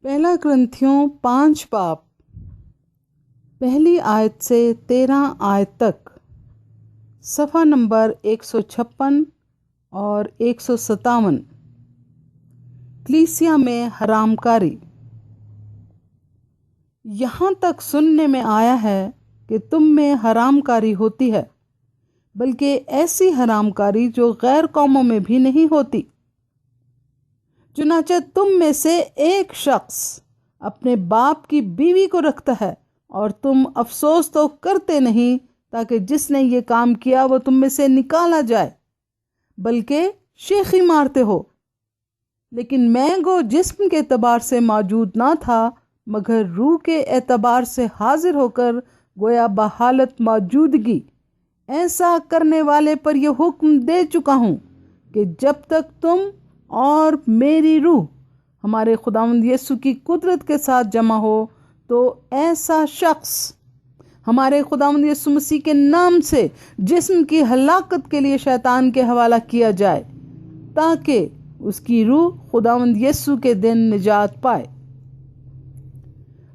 پہلا کرنتھیوں 5 باب پہلی آیت سے 13 آیت تک، صفحہ نمبر 156 اور 157۔ کلیسیا میں حرام کاری۔ یہاں تک سننے میں آیا ہے کہ تم میں حرام کاری ہوتی ہے، بلکہ ایسی حرام کاری جو غیر قوموں میں بھی نہیں ہوتی۔ چنانچہ تم میں سے ایک شخص اپنے باپ کی بیوی کو رکھتا ہے اور تم افسوس تو کرتے نہیں تاکہ جس نے یہ کام کیا وہ تم میں سے نکالا جائے، بلکہ شیخی مارتے ہو۔ لیکن میں گو جسم کے اعتبار سے موجود نہ تھا، مگر روح کے اعتبار سے حاضر ہو کر گویا بحالت موجودگی ایسا کرنے والے پر یہ حکم دے چکا ہوں کہ جب تک تم اور میری روح ہمارے خداوند یسوع کی قدرت کے ساتھ جمع ہو، تو ایسا شخص ہمارے خداوند یسوع مسیح کے نام سے جسم کی ہلاکت کے لیے شیطان کے حوالہ کیا جائے، تاکہ اس کی روح خداوند یسوع کے دن نجات پائے۔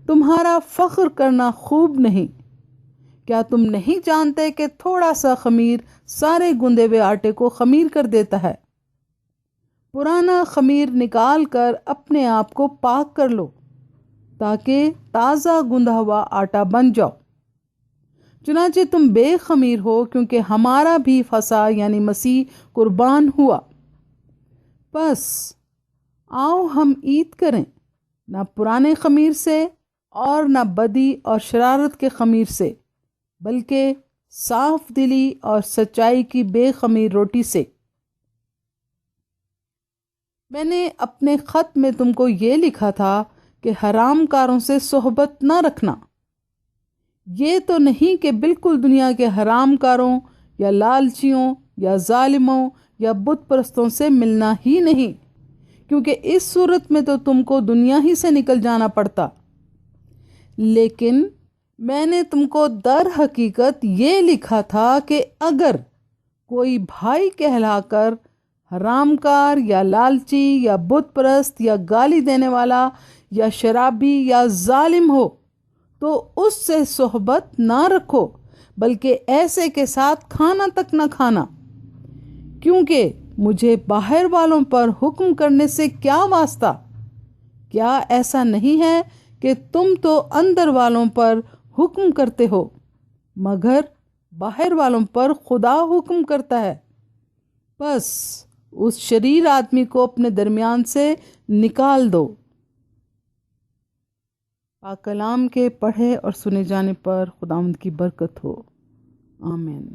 تمہارا فخر کرنا خوب نہیں۔ کیا تم نہیں جانتے کہ تھوڑا سا خمیر سارے گندے ہوئے آٹے کو خمیر کر دیتا ہے؟ پرانا خمیر نکال کر اپنے آپ کو پاک کر لو، تاکہ تازہ گندھا ہوا آٹا بن جاؤ۔ چنانچہ تم بے خمیر ہو، کیونکہ ہمارا بھی فسح یعنی مسیح قربان ہوا۔ بس آؤ ہم عید کریں، نہ پرانے خمیر سے اور نہ بدی اور شرارت کے خمیر سے، بلکہ صاف دلی اور سچائی کی بے خمیر روٹی سے۔ میں نے اپنے خط میں تم کو یہ لکھا تھا کہ حرام کاروں سے صحبت نہ رکھنا۔ یہ تو نہیں کہ بالکل دنیا کے حرام کاروں یا لالچیوں یا ظالموں یا بت پرستوں سے ملنا ہی نہیں، کیونکہ اس صورت میں تو تم کو دنیا ہی سے نکل جانا پڑتا۔ لیکن میں نے تم کو در حقیقت یہ لکھا تھا کہ اگر کوئی بھائی کہلا کر حرام کار یا لالچی یا بت پرست یا گالی دینے والا یا شرابی یا ظالم ہو، تو اس سے صحبت نہ رکھو، بلکہ ایسے کے ساتھ کھانا تک نہ کھانا، کیونکہ مجھے باہر والوں پر حکم کرنے سے کیا واسطہ؟ کیا ایسا نہیں ہے کہ تم تو اندر والوں پر حکم کرتے ہو، مگر باہر والوں پر خدا حکم کرتا ہے؟ بس اس شریر آدمی کو اپنے درمیان سے نکال دو۔ پاک کلام کے پڑھے اور سنے جانے پر خداوند کی برکت ہو۔ آمین۔